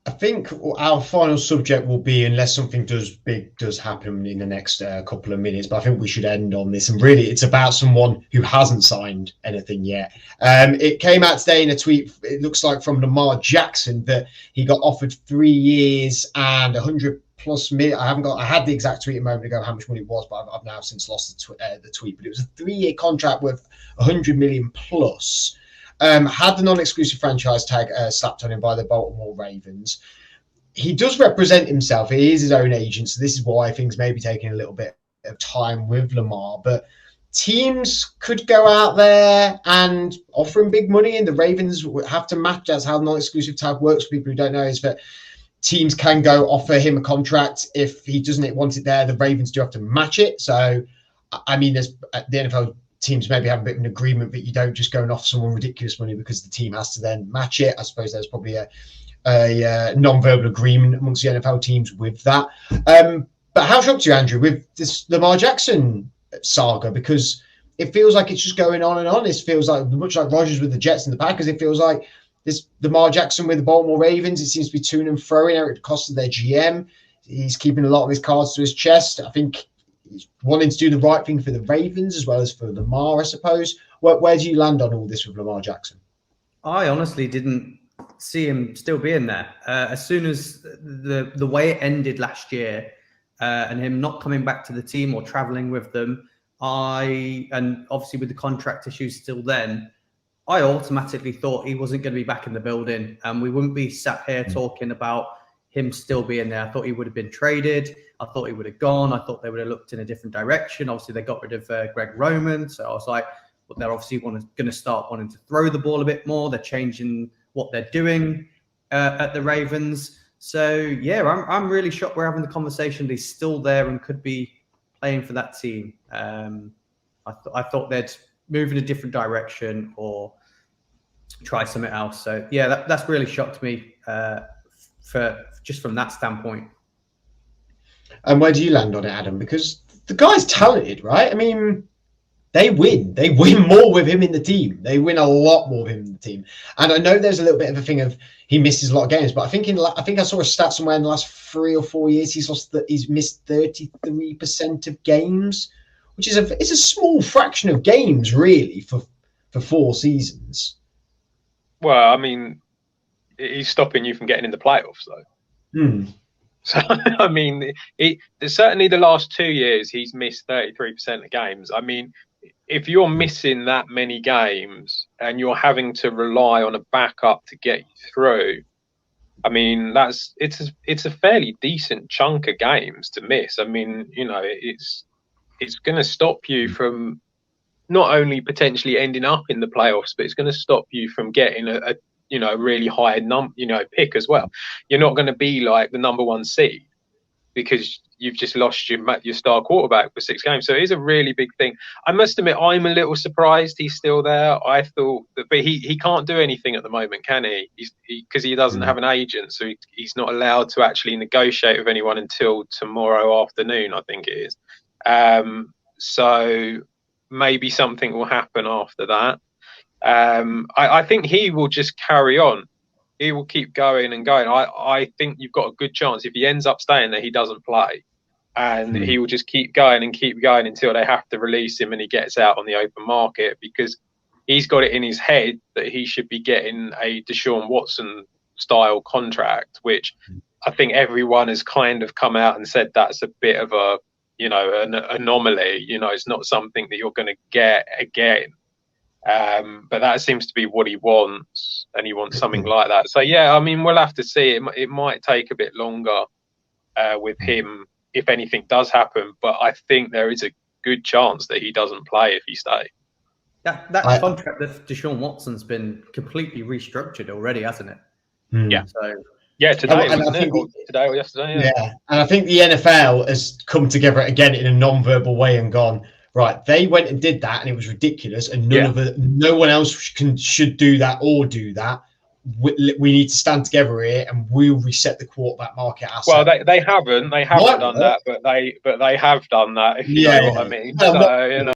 I think our final subject will be, unless something big does happen in the next couple of minutes, but I think we should end on this. And really, it's about someone who hasn't signed anything yet. It came out today in a tweet, it looks like from Lamar Jackson, that he got offered 3 years and 100 plus million. I had the exact tweet a moment ago how much money it was, but I've now since lost the tweet. But it was a 3-year contract worth 100 million plus. Had the non-exclusive franchise tag slapped on him by the Baltimore Ravens. He does represent himself. He is his own agent, so this is why things may be taking a little bit of time with Lamar. But teams could go out there and offer him big money, and the Ravens would have to match. That's how the non-exclusive tag works. For people who don't know, is that teams can go offer him a contract. If he doesn't want it there, the Ravens do have to match it. So, I mean, there's the NFL teams maybe have a bit of an agreement that you don't just go and offer someone ridiculous money because the team has to then match it. I suppose there's probably a non-verbal agreement amongst the NFL teams with that. But how shocked are you, Andrew, with this Lamar Jackson saga? Because it feels like it's just going on and on. It feels like much like Rodgers with the Jets and the Packers. It feels like this Lamar Jackson with the Baltimore Ravens. It seems to be to and fro-ing at the cost of their GM. He's keeping a lot of his cards to his chest. I think he's wanting to do the right thing for the Ravens as well as for Lamar, I suppose. Where do you land on all this with Lamar Jackson? I honestly didn't see him still being there. As soon as the way it ended last year and him not coming back to the team or traveling with them, and obviously with the contract issues still then, I automatically thought he wasn't going to be back in the building and we wouldn't be sat here talking about him still being there. I thought he would have been traded. I thought he would have gone. I thought they would have looked in a different direction. Obviously, they got rid of Greg Roman. So I was like, well, they're obviously going to start wanting to throw the ball a bit more. They're changing what they're doing at the Ravens. So, yeah, I'm really shocked we're having the conversation. He's still there and could be playing for that team. I thought they'd move in a different direction or try something else. So, yeah, that's really shocked me for just from that standpoint. And where do you land on it, Adam? Because the guy's talented, right? I mean, they win. They win more with him in the team. They win a lot more with him in the team. And I know there's a little bit of a thing of he misses a lot of games, but I think I saw a stat somewhere in the last 3 or 4 years he's missed 33% of games, which is it's a small fraction of games really for 4 seasons. Well, I mean, he's stopping you from getting in the playoffs, though. So, I mean, certainly the last 2 years, he's missed 33% of games. I mean, if you're missing that many games and you're having to rely on a backup to get you through, I mean, it's a fairly decent chunk of games to miss. I mean, you know, it's going to stop you from not only potentially ending up in the playoffs, but it's going to stop you from getting a really high pick as well. You're not going to be like the number 1 seed because you've just lost your star quarterback for 6 games. So it is a really big thing. I must admit, I'm a little surprised he's still there. I thought that, but he can't do anything at the moment, can he? Because he doesn't have an agent, so he's not allowed to actually negotiate with anyone until tomorrow afternoon, I think it is. So maybe something will happen after that. I think he will just carry on. He will keep going and going. I think you've got a good chance if he ends up staying there, he doesn't play. And he will just keep going until they have to release him and he gets out on the open market, because he's got it in his head that he should be getting a Deshaun Watson style contract, which I think everyone has kind of come out and said that's a bit of an anomaly. It's not something that you're going to get again. But that seems to be what he wants, and he wants something like that. So, yeah, I mean, we'll have to see. It might take a bit longer with him if anything does happen, but I think there is a good chance that he doesn't play if he stays. That contract with Deshaun Watson's been completely restructured already, hasn't it? Yeah. So. Yeah, today or yesterday. Yeah, and I think the NFL has come together again in a non-verbal way and gone, right, they went and did that and it was ridiculous, and no one else should do that or do that. We need to stand together here and we'll reset the quarterback market ourselves. Well, they haven't done that, but they have done that, if you know what I mean. So,